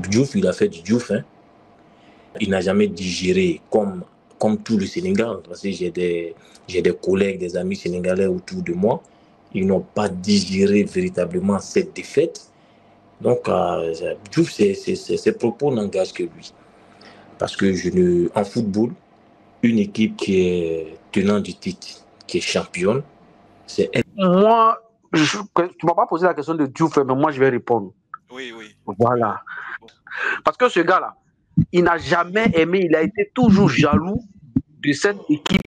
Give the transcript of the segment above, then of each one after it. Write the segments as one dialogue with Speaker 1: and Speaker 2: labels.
Speaker 1: Diouf, il a fait du Diouf, hein. Il n'a jamais digéré comme tout le Sénégal. Parce que j'ai des collègues, des amis sénégalais autour de moi. Ils n'ont pas digéré véritablement cette défaite. Donc, Diouf, ses propos n'engagent que lui. Parce que en football, une équipe qui est tenant du titre, qui est championne, c'est elle.
Speaker 2: Moi, tu ne m'as pas posé la question de Diouf, mais moi, je vais répondre.
Speaker 3: Oui, oui.
Speaker 2: Voilà. Parce que ce gars-là, il n'a jamais aimé, il a été toujours jaloux de cette équipe,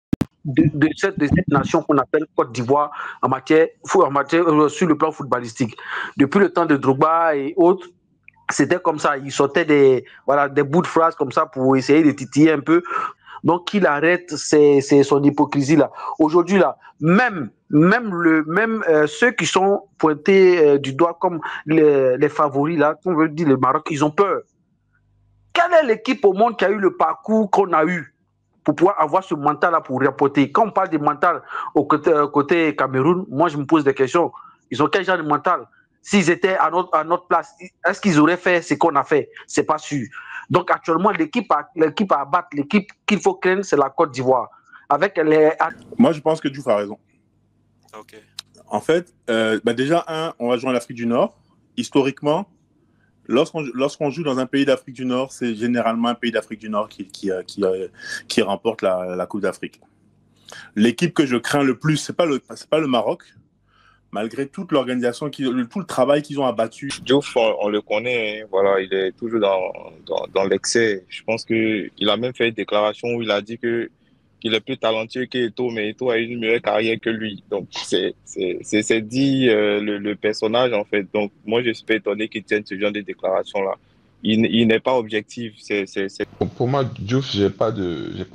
Speaker 2: de cette nation qu'on appelle Côte d'Ivoire en matière sur le plan footballistique. Depuis le temps de Drogba et autres, c'était comme ça. Il sortait des bouts de phrases comme ça pour essayer de titiller un peu. Donc, qu'il arrête son hypocrisie là. Aujourd'hui là, même ceux qui sont pointés du doigt comme les favoris là, qu'on veut dire le Maroc, ils ont peur. Quelle est l'équipe au monde qui a eu le parcours qu'on a eu pour pouvoir avoir ce mental là pour rapporter? Quand on parle de mental côté Cameroun, moi je me pose des questions. Ils ont quel genre de mental? S'ils étaient à notre place, est-ce qu'ils auraient fait ce qu'on a fait? C'est pas sûr. Donc actuellement, l'équipe à battre, l'équipe qu'il faut craindre, c'est la Côte d'Ivoire.
Speaker 4: Moi, je pense que Diouf a raison.
Speaker 3: Ok.
Speaker 4: En fait, déjà, on va jouer en Afrique du Nord. Historiquement, lorsqu'on joue dans un pays d'Afrique du Nord, c'est généralement un pays d'Afrique du Nord qui remporte la Coupe d'Afrique. L'équipe que je crains le plus, c'est pas le Maroc, malgré toute l'organisation, tout le travail qu'ils ont abattu.
Speaker 5: Diouf, on le connaît, hein, voilà, il est toujours dans l'excès. Je pense qu'il a même fait une déclaration où il a dit qu'il est plus talentueux qu'Eto'o, mais Eto'o a eu une meilleure carrière que lui. Donc, c'est dit le personnage, en fait. Donc, moi, je suis pas étonné qu'il tienne ce genre de déclaration-là. Il n'est pas objectif.
Speaker 6: Pour moi, Diouf, j'ai pas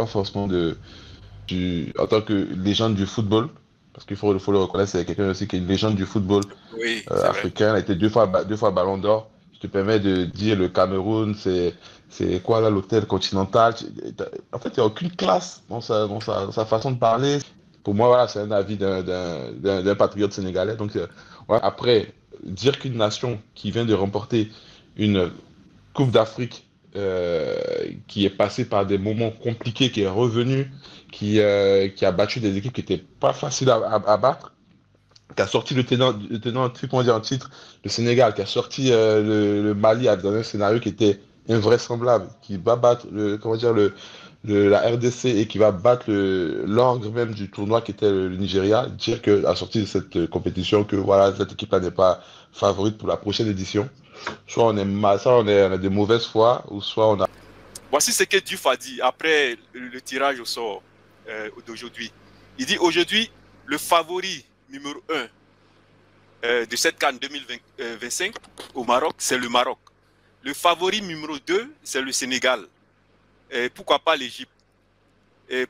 Speaker 6: forcément en tant que légende du football, parce qu'il faut le reconnaître, c'est quelqu'un aussi qui est une légende du football africain. Il a été deux fois Ballon d'Or. Je te permets de dire le Cameroun, c'est quoi là, l'hôtel continental. En fait, il n'y a aucune classe dans sa façon de parler. Pour moi, voilà, c'est un avis d'un patriote sénégalais. Donc, ouais. Après, dire qu'une nation qui vient de remporter une Coupe d'Afrique, qui est passée par des moments compliqués, qui est revenue, qui a battu des équipes qui n'étaient pas faciles à battre, qui a sorti le tenant en titre, le Sénégal, qui a sorti le Mali dans un scénario qui était invraisemblable, qui va battre la RDC et qui va battre l'orgue même du tournoi qui était le Nigeria, dire qu'à la sortie de cette compétition, que voilà, cette équipe-là n'est pas favorite pour la prochaine édition. Soit on a de mauvaise foi, ou soit on a...
Speaker 3: Voici ce que Diouf a dit après le tirage au sort d'aujourd'hui. Il dit aujourd'hui, le favori numéro 1 de cette CAN 2025 au Maroc, c'est le Maroc. Le favori numéro 2, c'est le Sénégal. Pourquoi pas l'Égypte?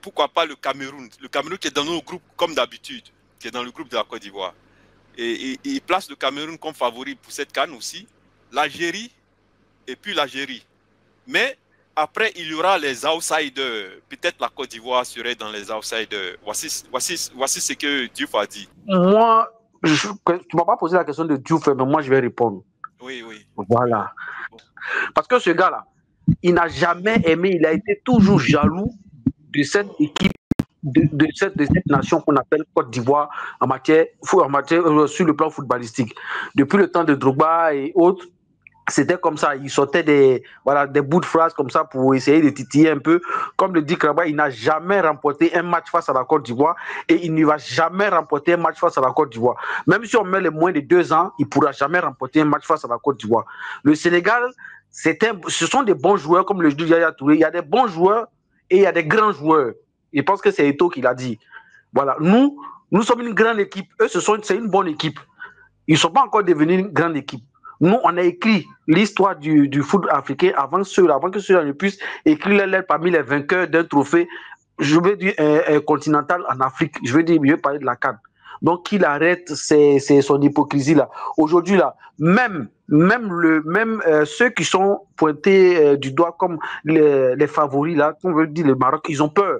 Speaker 3: Pourquoi pas le Cameroun? Le Cameroun qui est dans nos groupes comme d'habitude, qui est dans le groupe de la Côte d'Ivoire. Et il place le Cameroun comme favori pour cette CAN aussi. L'Algérie et puis l'Algérie. Mais après, il y aura les outsiders. Peut-être la Côte d'Ivoire serait dans les outsiders. Voici ce que Diouf a dit.
Speaker 2: Moi, tu ne m'as pas posé la question de Diouf, mais moi, je vais répondre.
Speaker 3: Oui, oui.
Speaker 2: Voilà. Parce que ce gars-là, il n'a jamais aimé, il a été toujours jaloux de cette équipe, de cette nation qu'on appelle Côte d'Ivoire en matière sur le plan footballistique. Depuis le temps de Drogba et autres, c'était comme ça. Il sortait des bouts de phrases comme ça pour essayer de titiller un peu. Comme le dit Kraba, il n'a jamais remporté un match face à la Côte d'Ivoire et il ne va jamais remporter un match face à la Côte d'Ivoire. Même si on met les moins de 2 ans, il ne pourra jamais remporter un match face à la Côte d'Ivoire. Le Sénégal, ce sont des bons joueurs, comme le dit Yaya Touré. Il y a des bons joueurs et il y a des grands joueurs. Je pense que c'est Eto'o qui l'a dit. Voilà. Nous sommes une grande équipe. Eux, c'est une bonne équipe. Ils ne sont pas encore devenus une grande équipe. Nous, on a écrit l'histoire du foot africain avant que ceux-là ne puissent écrire parmi les vainqueurs d'un trophée, je veux dire, continental en Afrique. Je veux parler de la CAN. Donc, qu'il arrête son hypocrisie là. Aujourd'hui là, même ceux qui sont pointés du doigt comme les favoris là, qu'on veut dire le Maroc, ils ont peur.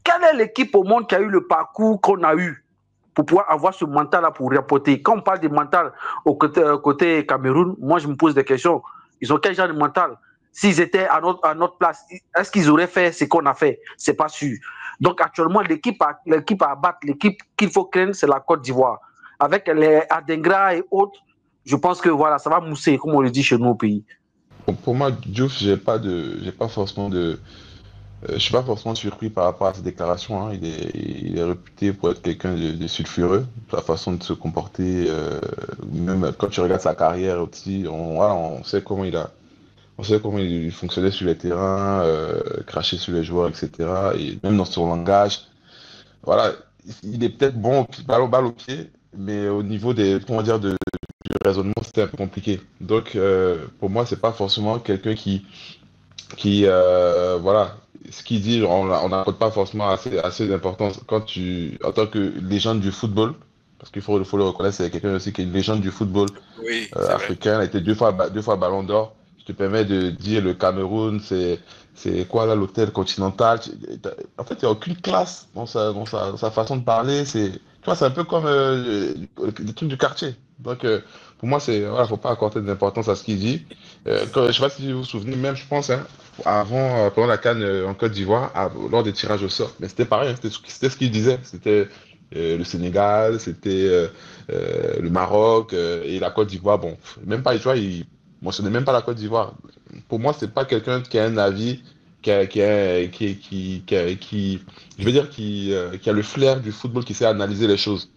Speaker 2: Quelle est l'équipe au monde qui a eu le parcours qu'on a eu pour pouvoir avoir ce mental là pour rapporter? Quand on parle de mental côté Cameroun, moi je me pose des questions. Ils ont quel genre de mental? S'ils étaient à notre place, est-ce qu'ils auraient fait ce qu'on a fait? C'est pas sûr. Donc actuellement, l'équipe à battre, l'équipe qu'il faut craindre, c'est la Côte d'Ivoire. Avec les Adingra et autres, je pense que voilà, ça va mousser, comme on le dit chez nous au pays.
Speaker 6: Pour moi, Diouf, je suis pas forcément surpris par rapport à ses déclarations. Hein. Il est réputé pour être quelqu'un de sulfureux, sa façon de se comporter, même quand tu regardes sa carrière aussi, on sait comment il fonctionnait sur les terrains, cracher sur les joueurs, etc. Et même dans son langage, voilà, il est peut-être bon, balle au pied, mais au niveau du raisonnement, c'était un peu compliqué. Donc, pour moi, c'est pas forcément quelqu'un voilà, ce qu'il dit, on n'accorde pas forcément assez d'importance en tant que légende du football, parce qu'il faut le reconnaître, c'est quelqu'un aussi qui est une légende du football africain, il a été deux fois Ballon d'Or. Je te permets de dire le Cameroun, c'est quoi là, l'hôtel continental. En fait, il n'y a aucune classe dans sa façon de parler. Tu vois, c'est un peu comme les trucs du quartier. Donc, pour moi, voilà, faut pas accorder d'importance à ce qu'il dit. Je sais pas si vous vous souvenez, même, je pense, hein, pendant la CAN en Côte d'Ivoire, lors des tirages au sort, mais c'était pareil, hein, c'était ce qu'il disait. C'était le Sénégal, c'était le Maroc et la Côte d'Ivoire. Bon, même pas, tu vois, il mentionnait même pas la Côte d'Ivoire. Pour moi, c'est pas quelqu'un qui a un avis, je veux dire, qui a le flair du football, qui sait analyser les choses.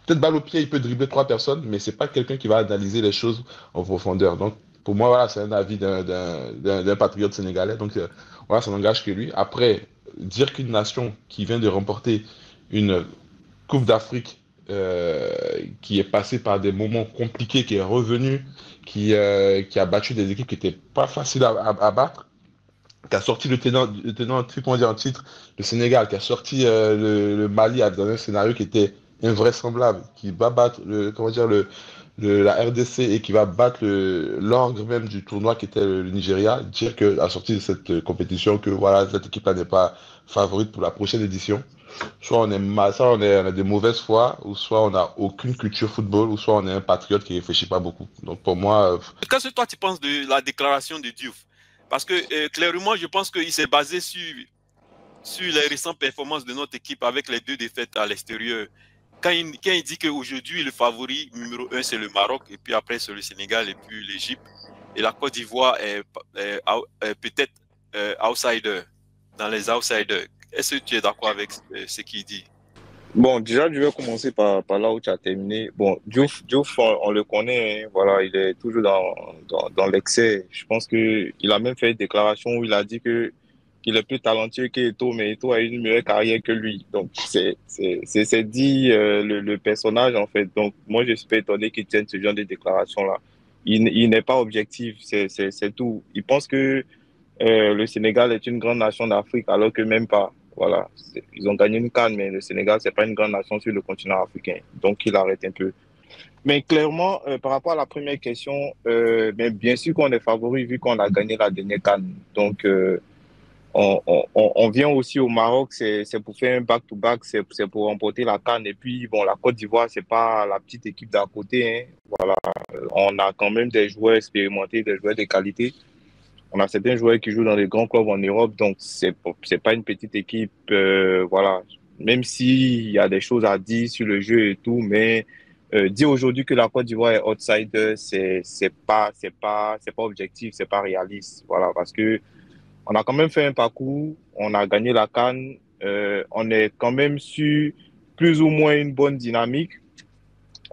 Speaker 6: Peut-être balle au pied, il peut dribbler 3 personnes, mais c'est pas quelqu'un qui va analyser les choses en profondeur. Donc, pour moi, voilà, c'est un avis d'un patriote sénégalais. Donc, voilà, ça n'engage que lui. Après, dire qu'une nation qui vient de remporter une Coupe d'Afrique qui est passée par des moments compliqués, qui est revenue, qui a battu des équipes qui n'étaient pas faciles à battre, qui a sorti le tenant en titre, le Sénégal, qui a sorti le Mali dans un scénario qui était invraisemblable, qui va battre la RDC et qui va battre l'orgue même du tournoi qui était le Nigeria, dire que à la sortie de cette compétition que voilà, cette équipe-là n'est pas favorite pour la prochaine édition. Soit on a de mauvaise foi, ou soit on n'a aucune culture football, ou soit on est un patriote qui réfléchit pas beaucoup. Donc pour moi...
Speaker 3: Qu'est-ce que toi tu penses de la déclaration de Diouf? Parce que clairement, je pense qu'il s'est basé sur les récentes performances de notre équipe avec les 2 défaites à l'extérieur. Quand il dit qu'aujourd'hui, le favori numéro 1, c'est le Maroc, et puis après, c'est le Sénégal, et puis l'Égypte. Et la Côte d'Ivoire est peut-être outsider, dans les outsiders. Est-ce que tu es d'accord avec ce qu'il dit?
Speaker 5: Bon, déjà, je vais commencer par là où tu as terminé. Bon, Diouf, on le connaît, hein, voilà, il est toujours dans l'excès. Je pense qu'il a même fait une déclaration où il a dit qu'il est plus talentueux qu'Eto'o, mais Eto'o a une meilleure carrière que lui. Donc, c'est dit le personnage, en fait. Donc, moi, je suis pas étonné qu'il tienne ce genre de déclaration-là. Il n'est pas objectif, c'est tout. Il pense que le Sénégal est une grande nation d'Afrique, alors que même pas. Voilà, ils ont gagné une CAN, mais le Sénégal, c'est pas une grande nation sur le continent africain. Donc, il arrête un peu. Mais clairement, par rapport à la première question, mais bien sûr qu'on est favori vu qu'on a gagné la dernière CAN. Donc, on vient aussi au Maroc, c'est pour faire un back-to-back, c'est pour remporter la CAN. Et puis, bon, la Côte d'Ivoire, c'est pas la petite équipe d'à côté. Hein. Voilà, on a quand même des joueurs expérimentés, des joueurs de qualité. On a certains joueurs qui jouent dans les grands clubs en Europe, donc c'est pas une petite équipe. Voilà, même s'il y a des choses à dire sur le jeu et tout, mais dire aujourd'hui que la Côte d'Ivoire est outsider, c'est pas objectif, c'est pas réaliste. Voilà, parce que on a quand même fait un parcours, on a gagné la CAN, on est quand même sur plus ou moins une bonne dynamique.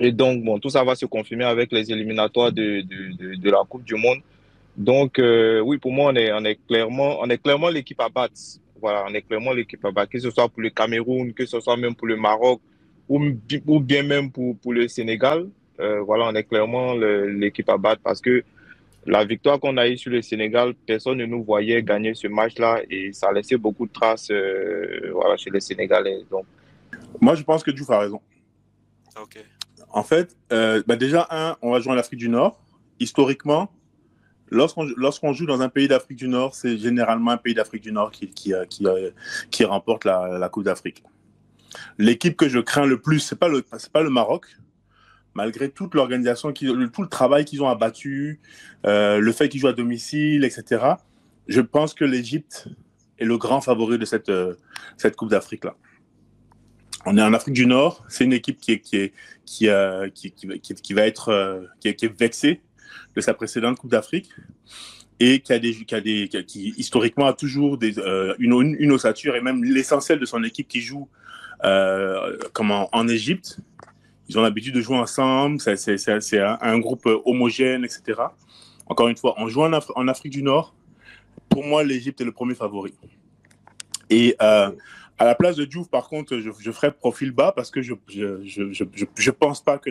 Speaker 5: Et donc, bon, tout ça va se confirmer avec les éliminatoires de la Coupe du Monde. Donc, oui, pour moi, on est clairement l'équipe à battre. Voilà, on est clairement l'équipe à battre, que ce soit pour le Cameroun, que ce soit même pour le Maroc, ou bien même pour le Sénégal. Voilà, on est clairement l'équipe à battre parce que la victoire qu'on a eue sur le Sénégal, personne ne nous voyait gagner ce match-là et ça a laissé beaucoup de traces voilà, chez les Sénégalais. Donc.
Speaker 4: Moi, je pense que Diouf a raison.
Speaker 3: Ok.
Speaker 4: En fait, déjà, on va jouer en Afrique du Nord. Historiquement, lorsqu'on joue dans un pays d'Afrique du Nord, c'est généralement un pays d'Afrique du Nord qui remporte la Coupe d'Afrique. L'équipe que je crains le plus, c'est pas le Maroc, malgré toute l'organisation, tout le travail qu'ils ont abattu, le fait qu'ils jouent à domicile, etc., je pense que l'Égypte est le grand favori de cette Coupe d'Afrique-là. On est en Afrique du Nord, c'est une équipe qui est vexée de sa précédente Coupe d'Afrique et qui historiquement a toujours une ossature, et même l'essentiel de son équipe qui joue en Égypte. Ils ont l'habitude de jouer ensemble, c'est un groupe homogène, etc. Encore une fois, en jouant en Afrique du Nord, pour moi, l'Égypte est le premier favori. Et à la place de Diouf, par contre, je ferai profil bas parce que je pense pas que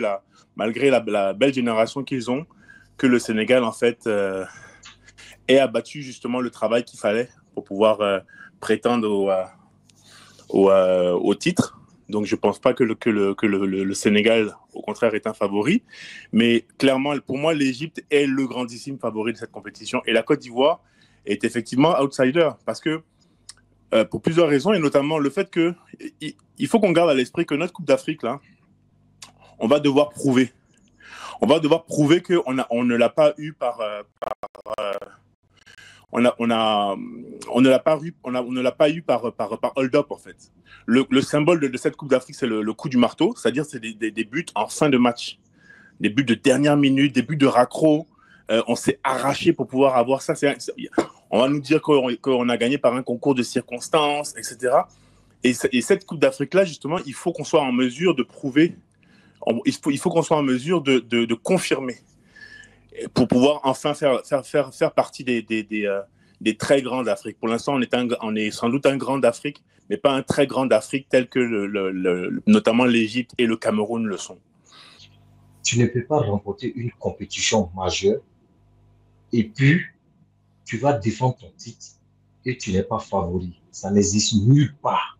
Speaker 4: malgré la belle génération qu'ils ont, que le Sénégal, en fait, ait abattu justement le travail qu'il fallait pour pouvoir prétendre au titre. Donc, je pense pas que le Sénégal, au contraire, est un favori. Mais clairement, pour moi, l'Égypte est le grandissime favori de cette compétition. Et la Côte d'Ivoire est effectivement outsider parce que pour plusieurs raisons, et notamment le fait qu'il faut qu'on garde à l'esprit que notre Coupe d'Afrique, là, on va devoir prouver. On va devoir prouver qu'on ne l'a pas eu on ne l'a pas eu par hold-up, en fait. Le symbole de cette Coupe d'Afrique, c'est le coup du marteau, c'est-à-dire c'est des buts en fin de match, des buts de dernière minute, des buts de raccro. On s'est arraché pour pouvoir avoir ça. On va nous dire qu'on a gagné par un concours de circonstances, etc. Et cette Coupe d'Afrique-là, justement, il faut qu'on soit en mesure de prouver, il faut qu'on soit en mesure de confirmer pour pouvoir enfin faire partie des très grands d'Afrique. Pour l'instant, on est sans doute un grand d'Afrique, mais pas un très grand d'Afrique tel que notamment l'Égypte et le Cameroun le sont.
Speaker 7: Tu ne peux pas remporter une compétition majeure et puis tu vas défendre ton titre et tu n'es pas favori. Ça n'existe nulle part.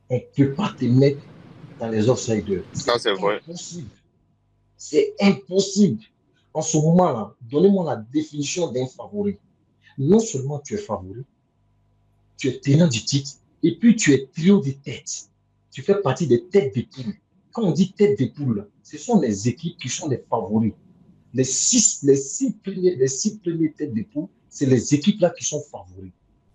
Speaker 7: On ne peut pas te mettre dans les outsiders.
Speaker 5: Ça, c'est vrai.
Speaker 7: C'est impossible. En ce moment-là, donnez-moi la définition d'un favori. Non seulement tu es favori, tu es tenant du titre et puis tu es trio de têtes. Tu fais partie des têtes de poule. Quand on dit tête de poule, ce sont les équipes qui sont les favoris. Les six premiers têtes de poule, c'est les équipes-là qui sont favoris.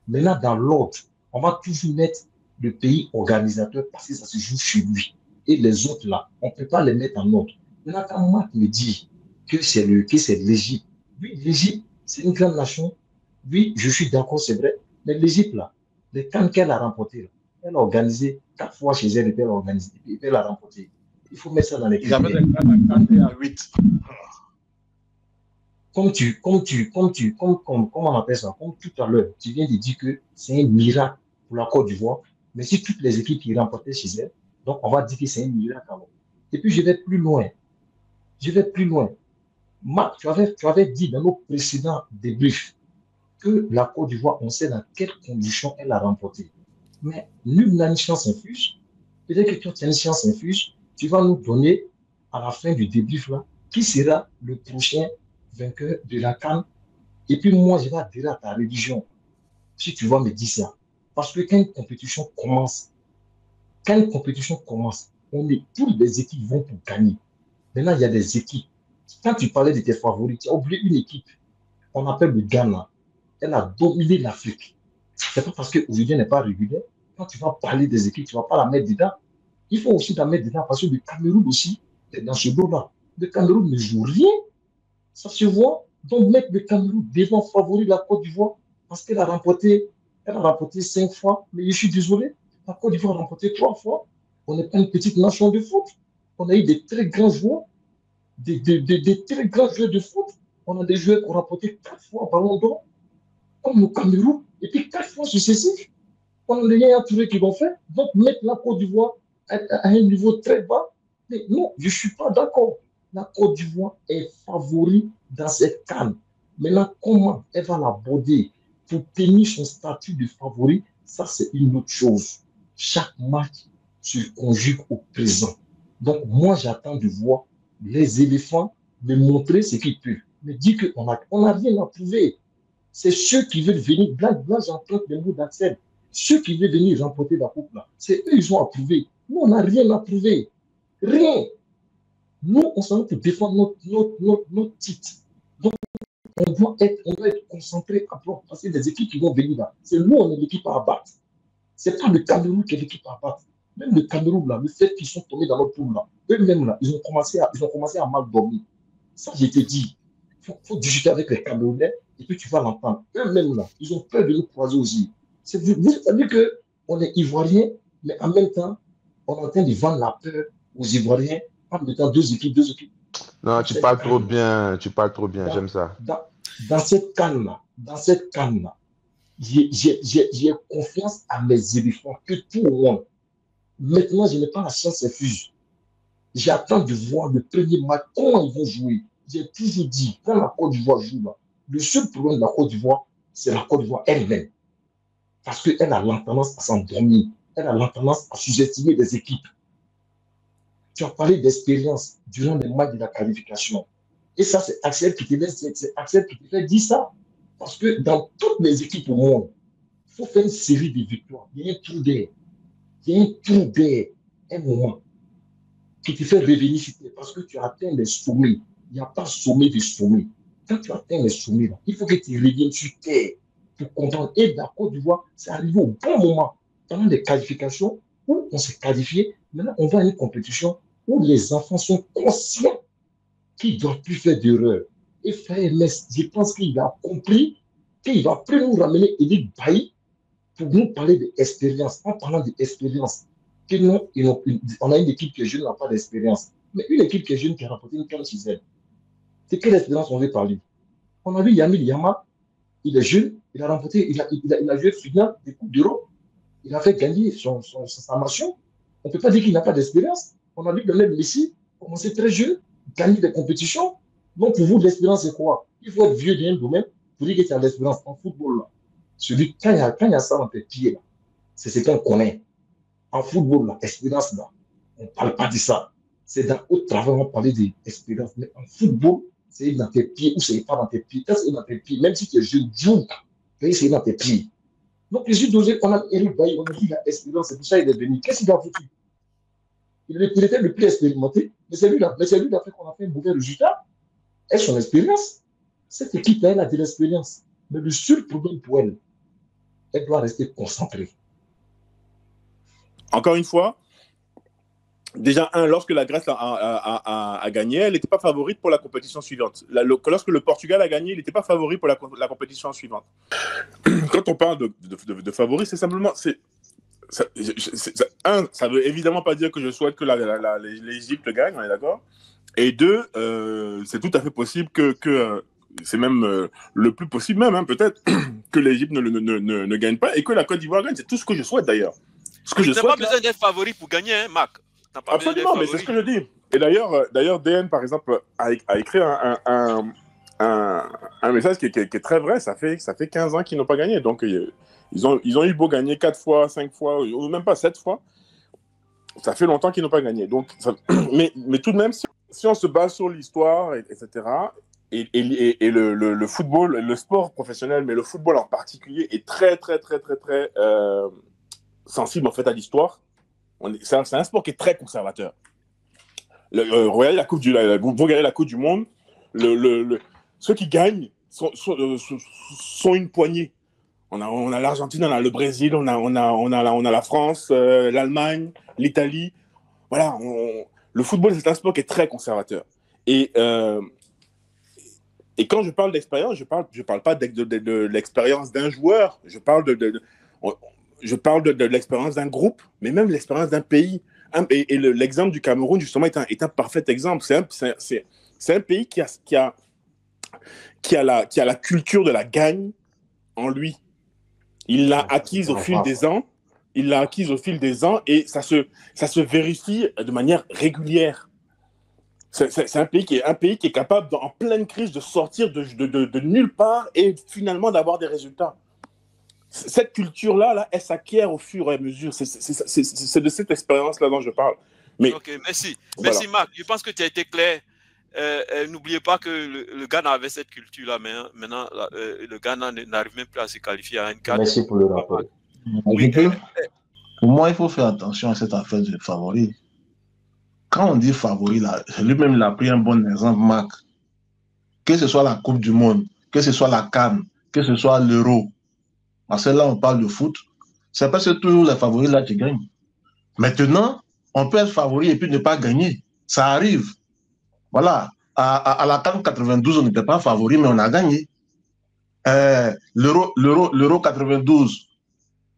Speaker 7: Maintenant, dans l'ordre, on va toujours mettre le pays organisateur parce que ça se joue chez lui. Et les autres là, on ne peut pas les mettre en ordre. Maintenant, quand Marc me dit que c'est l'Égypte, oui, l'Égypte, c'est une grande nation. Oui, je suis d'accord, c'est vrai. Mais l'Égypte, là, les CAN qu'elle a remporté, là, elle a organisé 4 fois chez elle, elle a remporté. Il faut mettre ça dans les critères.
Speaker 2: Ils avaient des CAN à 8.
Speaker 7: Comme on appelle ça, comme tout à l'heure, tu viens de dire que c'est un miracle pour la Côte d'Ivoire, mais si toutes les équipes qui remportaient chez elles, donc on va dire que c'est un miracle alors. Et puis je vais plus loin. Marc, tu avais dit dans nos précédents débriefs que la Côte d'Ivoire, on sait dans quelles conditions elle a remporté. Mais nul n'a une chance infuse. Peut-être que toi, tu as une chance infuse. Tu vas nous donner, à la fin du débrief là, qui sera le prochain vainqueur de la CAN. Et puis moi, je vais adhérer à ta religion, si tu vas me dire ça. Parce que quand une compétition commence, toutes les équipes vont pour gagner. Maintenant, il y a des équipes. Quand tu parlais de tes favoris, tu as oublié une équipe qu'on appelle le Ghana. Elle a dominé l'Afrique. C'est pas parce qu'aujourd'hui, elle n'est pas régulière. Quand tu vas parler des équipes, tu ne vas pas la mettre dedans. Il faut aussi la mettre dedans parce que le Cameroun aussi est dans ce dos-là. Le Cameroun ne joue rien. Ça se voit. Donc, mettre le Cameroun devant favori de la Côte d'Ivoire parce qu'elle a remporté 5 fois. Mais je suis désolé, la Côte d'Ivoire a remporté 3 fois. On n'est pas une petite nation de foot. On a eu des très grands joueurs, des très grands joueurs de foot. On a des joueurs qui ont remporté 4 fois Ballon d'Or, comme le Cameroun, et puis 4 fois successifs. On a les liens à Touré qui l'ont fait. Donc, mettre la Côte d'Ivoire à un niveau très bas. Mais non, je ne suis pas d'accord. La Côte d'Ivoire est favori dans cette CAN. Maintenant, comment elle va l'aborder pour tenir son statut de favori, ça c'est une autre chose. Chaque match se conjugue au présent. Donc, moi, j'attends de voir les éléphants me montrer ce qu'ils peuvent. Me dire qu'on n'a rien à prouver. C'est ceux qui veulent venir, blanc, j'emprunte les mots d'Axel. Ceux qui veulent venir remporter la coupe là, c'est eux, ils ont à prouver. Nous, on n'a rien à prouver. Rien. Nous, on s'en pour défendre notre titre. Donc, on doit être concentré à plan parce que des équipes qui vont venir là. C'est nous, on est l'équipe à abattre. C'est pas le Cameroun qui est l'équipe à abattre. Même le Cameroun, là, le fait qu'ils sont tombés dans notre poule, là, eux-mêmes, là, ils ont commencé à mal dormir. Ça, je te dis, il faut discuter avec les Camerounais et puis tu vas l'entendre. Eux-mêmes, là, ils ont peur de nous croiser aux yeux. C'est-à-dire qu'on est Ivoiriens, mais en même temps, on est en train de vendre la peur aux Ivoiriens en mettant deux équipes.
Speaker 6: Non, tu parles trop bien, j'aime ça.
Speaker 7: Dans cette canne-là, j'ai confiance à mes éléphants que tout le monde. Maintenant, je n'ai pas la chance infuse. J'attends de voir le premier match, comment ils vont jouer. J'ai toujours dit, quand la Côte d'Ivoire joue là, le seul problème de la Côte d'Ivoire, c'est la Côte d'Ivoire elle-même. Parce qu'elle a tendance à s'endormir. Elle a tendance à sous-estimer des équipes. Tu as parlé d'expérience durant les matchs de la qualification. Et ça, c'est Axel qui te fait dire ça. Parce que dans toutes les équipes au monde, il faut faire une série de victoires. Il y a un trou d'air, un moment qui te fait revenir sur terre parce que tu atteins les sommets. Il n'y a pas sommet de sommet. Quand tu atteins les sommets, là, il faut que tu reviennes sur terre pour comprendre. Et la Côte d'Ivoire, c'est arrivé au bon moment. Pendant des qualifications où on s'est qualifié, maintenant on va à une compétition où les enfants sont conscients qu'ils ne doivent plus faire d'erreurs. Et frère MS, je pense qu'il a compris qu'il va plus nous ramener Élie Bailly pour nous parler d'expérience. En parlant d'expérience, on a une équipe qui est jeune, n'a pas d'expérience. Mais une équipe qui est jeune qui a remporté une canne chez elle. C'est quelle expérience on veut parler? On a vu Yamil Yama, il est jeune, il a remporté, il a joué final des Coupes d'Europe. Il a fait gagner sa nation. On ne peut pas dire qu'il n'a pas d'expérience. On a vu que même Messi, commencé très jeune, gagner des compétitions. Donc, pour vous, l'expérience, c'est quoi? Il faut être vieux d'un domaine pour dire que tu as l'expérience en football. Là. Celui, quand il y a ça dans tes pieds, c'est ce qu'on connaît. En football, l'expérience, on ne parle pas de ça. C'est dans autre travail, on parle d'expérience. Mais en football, c'est dans tes pieds ou c'est pas dans tes pieds. Quand c'est dans tes pieds, même si tu es jeune, c'est dans tes pieds. Donc, les yeux dosés, on a Eric Bailly, on a dit la expérience, c'est pour ça qu'il est venu. Qu'est-ce qu'il a foutu? Il était le plus expérimenté, mais c'est lui d'après qu'on a fait un mauvais résultat. Et son expérience, cette équipe-là, elle a de l'expérience. Mais le seul problème pour elle, elle doit rester concentrée.
Speaker 4: Encore une fois, déjà, lorsque la Grèce a gagné, elle n'était pas favorite pour la compétition suivante. Lorsque le Portugal a gagné, il n'était pas favori pour la compétition suivante. Quand on parle de favoris, c'est simplement... Ça veut évidemment pas dire que je souhaite que l'Égypte gagne, on est d'accord. Et deux, c'est tout à fait possible que c'est même le plus possible même, hein, peut-être, que l'Égypte ne gagne pas et que la Côte d'Ivoire gagne. C'est tout ce que je souhaite d'ailleurs.
Speaker 3: Tu n'as pas besoin d'être favori pour gagner, hein, Marc.
Speaker 4: Absolument, mais c'est ce que je dis. Et d'ailleurs, DN, par exemple, a écrit un message qui est très vrai. Ça fait 15 ans qu'ils n'ont pas gagné. Donc, ils ont eu beau gagner 4 fois, 5 fois, ou même pas 7 fois. Ça fait longtemps qu'ils n'ont pas gagné. Donc, mais tout de même, si on se base sur l'histoire, etc., et le football, le sport professionnel, mais le football en particulier, est très, très, très, très, très sensible en fait à l'histoire. C'est un sport qui est très conservateur. Regardez la Coupe du Monde, ceux qui gagnent sont une poignée. On a l'Argentine, on a le Brésil, on a la France, l'Allemagne, l'Italie. Voilà, le football, c'est un sport qui est très conservateur. Et quand je parle d'expérience, je parle pas de l'expérience d'un joueur. Je parle de l'expérience d'un groupe, mais même l'expérience d'un pays. Et l'exemple du Cameroun, justement, est un parfait exemple. C'est un pays qui a la culture de la gagne en lui. Il l'a acquise au fil des ans. Et ça se vérifie de manière régulière. C'est un pays qui est capable, en pleine crise, de sortir de nulle part et finalement d'avoir des résultats. Cette culture-là, elle s'acquiert au fur et à mesure. C'est de cette expérience-là dont je parle. Mais,
Speaker 3: ok, merci. Voilà. Merci, Marc. Je pense que tu as été clair. N'oubliez pas que le Ghana avait cette culture-là, mais maintenant, le Ghana n'arrive même plus à se qualifier à une carte.
Speaker 7: Merci pour le rappel.
Speaker 8: Oui, pour moi, il faut faire attention à cette affaire de favoris. quand on dit favori, là, lui-même, il a pris un bon exemple, Marc. Que ce soit la Coupe du Monde, que ce soit la CAN, que ce soit l'Euro, parce que là, on parle de foot, c'est parce que toujours les favoris là qui gagnent. Maintenant, on peut être favori et puis ne pas gagner. Ça arrive. Voilà. À la CAN 92, on n'était pas favori, mais on a gagné. L'Euro 92,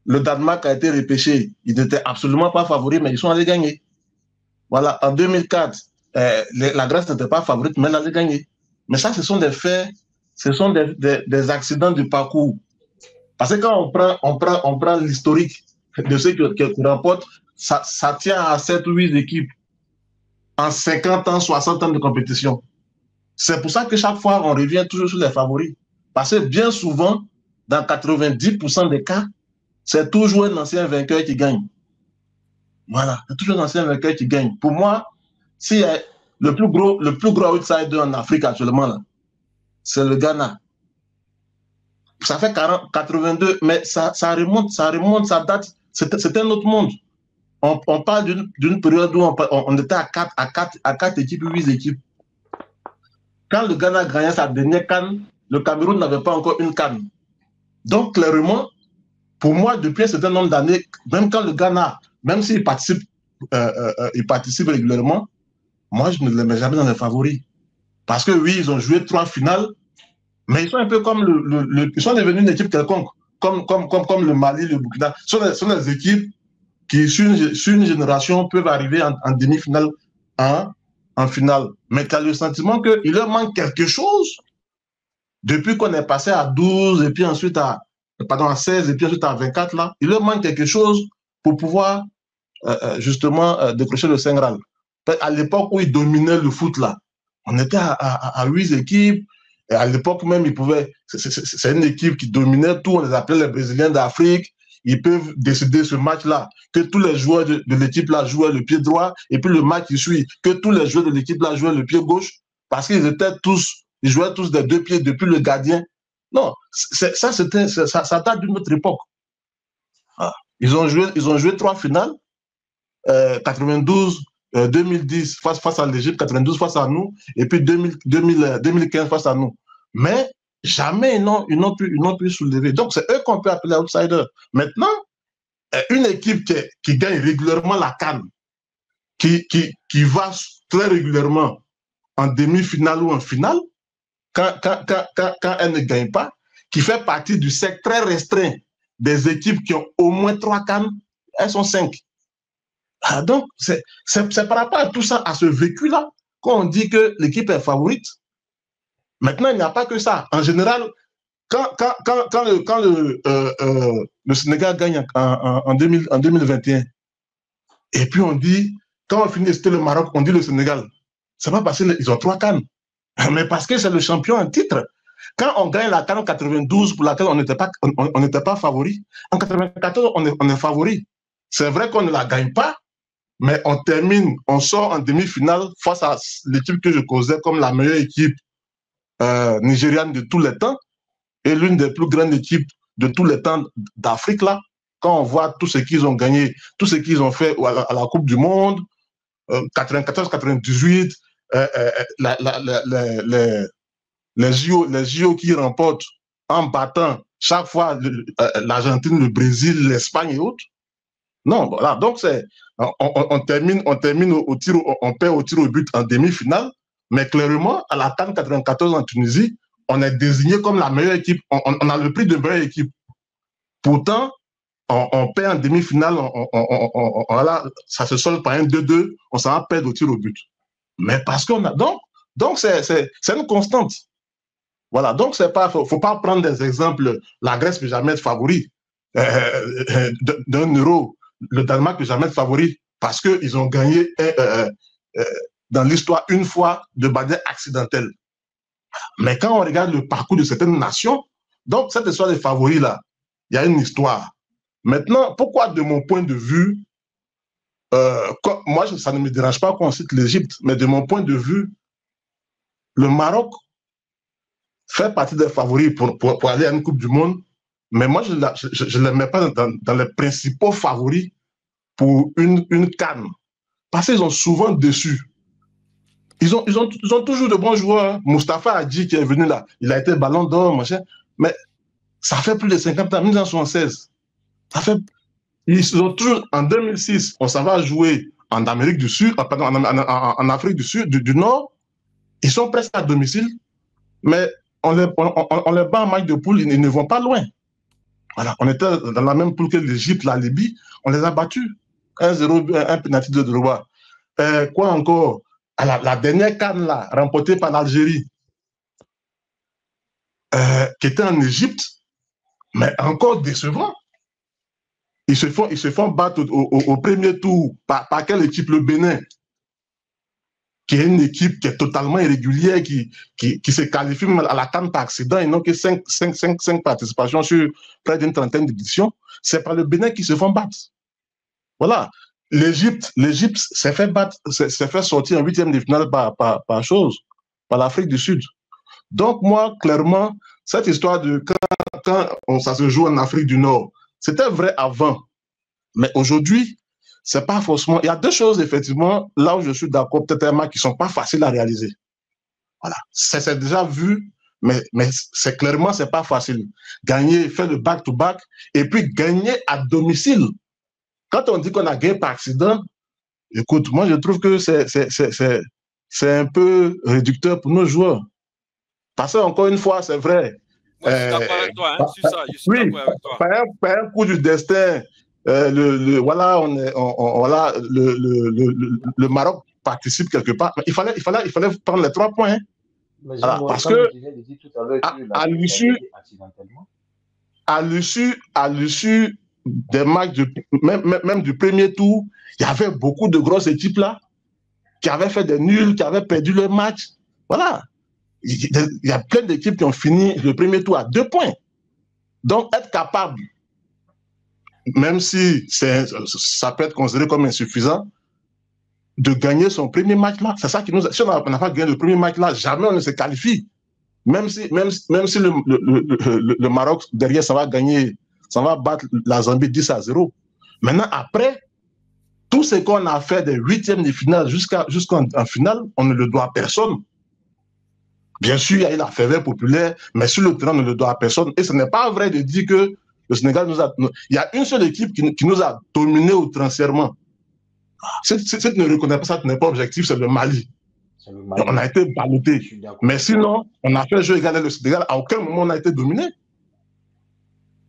Speaker 8: le Danemark a été repêché. Ils n'étaient absolument pas favoris, mais ils sont allés gagner. Voilà. En 2004, la Grèce n'était pas favorite, mais elle allait gagner. Mais ça, ce sont des faits, ce sont des accidents du parcours. Parce que quand on prend l'historique de ceux qui remportent, ça tient à 7 ou 8 équipes en 50 ans, 60 ans de compétition. C'est pour ça que chaque fois, on revient toujours sur les favoris. Parce que bien souvent, dans 90% des cas, c'est toujours un ancien vainqueur qui gagne. Voilà, c'est toujours un ancien vainqueur qui gagne. Pour moi, si le plus gros outsider en Afrique actuellement, là, c'est le Ghana. Ça fait 82, mais ça remonte, ça date. C'est un autre monde. On parle d'une période où on était à 4 équipes, 8 équipes. Quand le Ghana gagnait sa dernière CAN, le Cameroun n'avait pas encore une CAN. Donc, clairement, pour moi, depuis un certain nombre d'années, même quand le Ghana, même s'il participe régulièrement, moi, je ne les mets jamais dans les favoris. Parce que oui, ils ont joué 3 finales, mais ils sont un peu comme ils sont devenus une équipe quelconque, comme le Mali, le Burkina. Ce sont des équipes qui, sur une génération, peuvent arriver en demi-finale, en finale. Mais tu as le sentiment qu'il leur manque quelque chose depuis qu'on est passé à 12, et puis ensuite à 16, et puis ensuite à 24, là. Il leur manque quelque chose pour pouvoir, justement, décrocher le Saint Graal. À l'époque où ils dominaient le foot, là, on était à 8 équipes. Et à l'époque même, c'est une équipe qui dominait tout. On les appelait les Brésiliens d'Afrique. Ils peuvent décider ce match-là, que tous les joueurs de l'équipe-là jouaient le pied droit, et puis le match qui suit, que tous les joueurs de l'équipe-là jouaient le pied gauche, parce qu'ils ils jouaient tous des 2 pieds depuis le gardien. Non, ça date d'une autre époque. Ah. Ils ont joué 3 finales, 92, 2010 face à l'Égypte, 92 face à nous, et puis 2015 face à nous. Mais jamais ils n'ont pu soulever. Donc, c'est eux qu'on peut appeler outsiders. Maintenant, une équipe qui gagne régulièrement la CAN, qui va très régulièrement en demi-finale ou en finale, quand elle ne gagne pas, qui fait partie du cercle très restreint des équipes qui ont au moins 3 CAN, elles sont 5. Ah, donc, c'est par rapport à tout ça, à ce vécu-là, qu'on dit que l'équipe est favorite. Maintenant, il n'y a pas que ça. En général, quand le Sénégal gagne en 2021, et puis on dit, quand on finit, c'était le Maroc, on dit le Sénégal. C'est pas parce qu'ils ont 3 CAN, mais parce que c'est le champion en titre. Quand on gagne la CAN 92, pour laquelle on n'était pas favori, en 94, on est favori. C'est vrai qu'on ne la gagne pas, mais on sort en demi-finale face à l'équipe que je causais comme la meilleure équipe nigériane de tous les temps et l'une des plus grandes équipes de tous les temps d'Afrique, là. Quand on voit tout ce qu'ils ont gagné, tout ce qu'ils ont fait à la Coupe du Monde, 94, 98, les JO qui remportent en battant chaque fois l'Argentine, le Brésil, l'Espagne et autres. Non, voilà. Donc, on termine au tir, on perd au tir au but en demi-finale, mais clairement, à la CAN 94 en Tunisie, on est désigné comme la meilleure équipe. On a le prix de meilleure équipe. Pourtant, on perd en demi-finale, voilà, ça se solde par un 2-2, on s'en va perdre au tir au but. Mais parce qu'on a. Donc c'est une constante. Voilà, donc il ne faut pas prendre des exemples. La Grèce ne peut jamais être favori d'un euro. Le Danemark ne peut jamais être favori parce qu'ils ont gagné dans l'histoire une fois de manière accidentelle. Mais quand on regarde le parcours de certaines nations, donc cette histoire des favoris-là, il y a une histoire. Maintenant, pourquoi de mon point de vue, moi ça ne me dérange pas qu'on cite l'Égypte, mais de mon point de vue, le Maroc fait partie des favoris pour aller à une Coupe du Monde, mais moi je ne les mets pas dans les principaux favoris pour une CAN. parce qu'ils ont souvent déçu. Ils ont toujours de bons joueurs. Moustapha Hadji qui est venu là, il a été ballon d'or, machin. Mais ça fait plus de 50 ans, 1976. Ils ont toujours, en 2006, on s'en va jouer en Amérique du Sud, pardon, en Afrique du Sud, du Nord. Ils sont presque à domicile, mais on les bat en match de poule, ils ne vont pas loin. Voilà, on était dans la même poule que l'Égypte, la Libye, on les a battus. 1-0, un penalty de droit. Quoi encore? La dernière CAN là, remportée par l'Algérie, qui était en Égypte, mais encore décevant. Ils se font battre au premier tour par quelle équipe? Le Bénin, qui est une équipe qui est totalement irrégulière, qui se qualifie même à la CAN par accident. Ils n'ont que 5 participations sur près d'une trentaine d'éditions. C'est par le Bénin qu'ils se font battre. Voilà. L'Égypte s'est fait sortir en 8e de finale par l'Afrique du Sud. Donc, moi, clairement, cette histoire de quand ça se joue en Afrique du Nord, c'était vrai avant. Mais aujourd'hui, c'est pas forcément. Il y a deux choses, effectivement, là où je suis d'accord, peut-être, qui sont pas faciles à réaliser. Voilà. C'est déjà vu, mais c'est clairement, c'est pas facile. Gagner, faire le back-to-back, et puis gagner à domicile. Quand on dit qu'on a gagné par accident, écoute, moi, je trouve que c'est un peu réducteur pour nos joueurs. Parce que, encore une fois, c'est vrai.
Speaker 3: Moi, je suis d'accord avec toi, hein, sur ça. Je suis d'accord avec toi.
Speaker 8: Par un coup du destin, voilà, le Maroc participe quelque part. Il fallait prendre les 3 points. Hein. Voilà, parce que à l'issue des matchs, même du premier tour, il y avait beaucoup de grosses équipes là qui avaient fait des nuls, qui avaient perdu le match. Voilà. Il y a plein d'équipes qui ont fini le premier tour à 2 points. Donc, être capable, même si ça peut être considéré comme insuffisant, de gagner son premier match là, c'est ça qui nous... Si on n'a pas gagné le premier match là, jamais on ne se qualifie. Même si le Maroc, derrière, ça va gagner, ça va battre la Zambie 10-0. Maintenant, après, tout ce qu'on a fait des 8e de finale jusqu'en finale, on ne le doit à personne. Bien sûr, il y a eu la ferveur populaire, mais sur le terrain, on ne le doit à personne. Et ce n'est pas vrai de dire que le Sénégal nous a... Il y a une seule équipe qui nous a dominés outrancièrement. Si tu ne reconnais pas ça, tu n'es pas objectif, c'est le Mali. On a été ballotté. Mais sinon, on a fait jeu égal avec le Sénégal. À aucun moment, on a été dominé.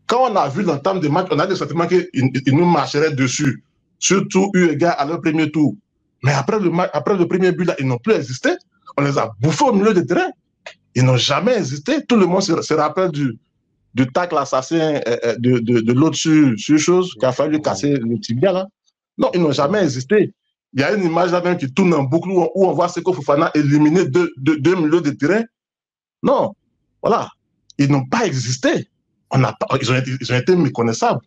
Speaker 8: Quand on a vu l'entame des matchs, on a le sentiment qu'ils nous marcheraient dessus. Surtout eu égard à leur premier tour. Mais après le premier but, là, ils n'ont plus existé. On les a bouffés au milieu du terrain. Ils n'ont jamais existé. Tout le monde se rappelle du tacle assassin de l'autre sur chose qui a fallu casser le tibia là. Non, ils n'ont jamais existé. Il y a une image là même qui tourne en boucle où on voit Seko Fofana éliminer deux milieux de terrain. Non, voilà. Ils n'ont pas existé. Ils ont été méconnaissables.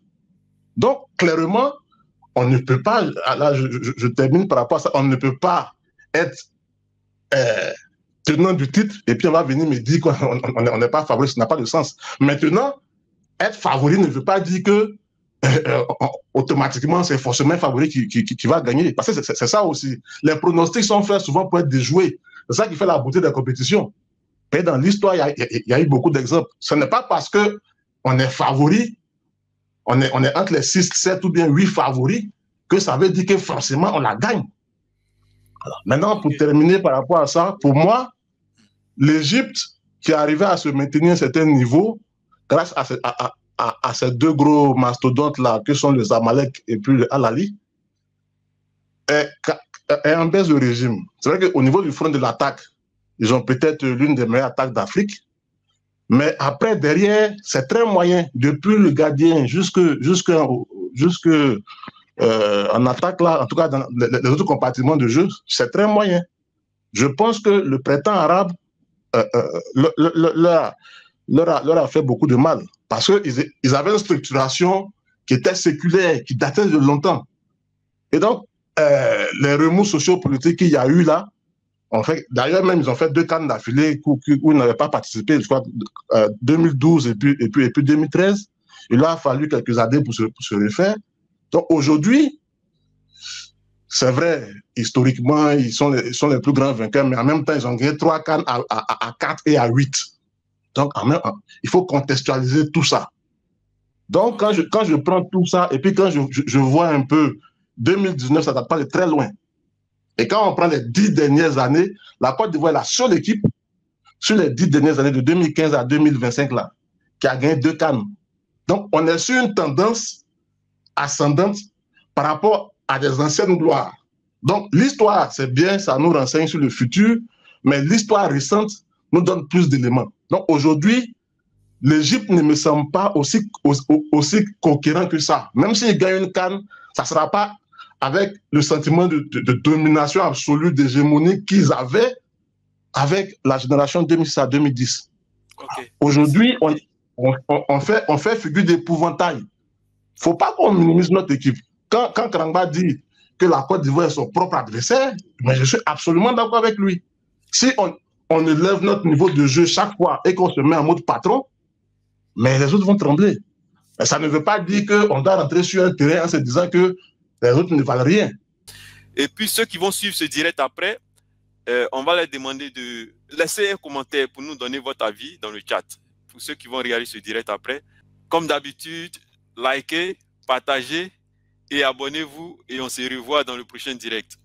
Speaker 8: Donc, clairement, on ne peut pas, là je termine par rapport à ça, on ne peut pas être tenant du titre et puis on va venir me dire qu'on n'est pas favori, ça n'a pas de sens. Maintenant, être favori ne veut pas dire que automatiquement c'est forcément favori qui va gagner. Parce que c'est ça aussi. Les pronostics sont faits souvent pour être déjoués. C'est ça qui fait la beauté de la compétition. Mais dans l'histoire, il y a eu beaucoup d'exemples. Ce n'est pas parce qu'on est favori, on est entre les 6, 7 ou bien 8 favoris, que ça veut dire que forcément on la gagne. Alors, maintenant, pour terminer par rapport à ça, pour moi, l'Égypte qui arrivait à se maintenir à un certain niveau, grâce à ces deux gros mastodontes-là, que sont le Zamalek et puis le Al-Ali, est en baisse de régime. C'est vrai qu'au niveau du front de l'attaque, ils ont peut-être l'une des meilleures attaques d'Afrique, mais après, derrière, c'est très moyen. Depuis le gardien en attaque, là, en tout cas dans les autres compartiments de jeu, c'est très moyen. Je pense que le printemps arabe leur a fait beaucoup de mal parce qu'ils avaient une structuration qui était séculaire, qui datait de longtemps. Et donc, les remous sociopolitiques qu'il y a eu là, en fait, d'ailleurs, même, ils ont fait 2 CAN d'affilée où ils n'avaient pas participé, je crois, 2012 et puis 2013. Il leur a fallu quelques années pour se refaire. Donc, aujourd'hui, c'est vrai, historiquement, ils sont les plus grands vainqueurs, mais en même temps, ils ont gagné 3 CAN à 4 et à 8. Donc, il faut contextualiser tout ça. Donc, quand je prends tout ça, et puis quand je vois un peu, 2019, ça ne date pas de très loin. Et quand on prend les 10 dernières années, la Côte d'Ivoire est la seule équipe sur les 10 dernières années, de 2015 à 2025, là, qui a gagné 2 CAN. Donc, on est sur une tendance ascendante par rapport à des anciennes gloires. Donc, l'histoire, c'est bien, ça nous renseigne sur le futur, mais l'histoire récente nous donne plus d'éléments. Donc, aujourd'hui, l'Égypte ne me semble pas aussi conquérant que ça. Même s'ils gagnent une CAN, ça ne sera pas avec le sentiment de domination absolue, d'hégémonie qu'ils avaient avec la génération 2006 à 2010. Okay. Aujourd'hui, on fait figure d'épouvantail. Il ne faut pas qu'on minimise notre équipe. Quand Krangba dit que la Côte d'Ivoire est son propre adversaire, mais je suis absolument d'accord avec lui. Si on élève notre niveau de jeu chaque fois et qu'on se met en mode patron, mais les autres vont trembler. Mais ça ne veut pas dire qu'on doit rentrer sur un terrain en se disant que les autres ne valent rien.
Speaker 3: Et puis ceux qui vont suivre ce direct après, on va leur demander de laisser un commentaire pour nous donner votre avis dans le chat. Pour ceux qui vont regarder ce direct après, comme d'habitude, likez, partagez et abonnez-vous et on se revoit dans le prochain direct.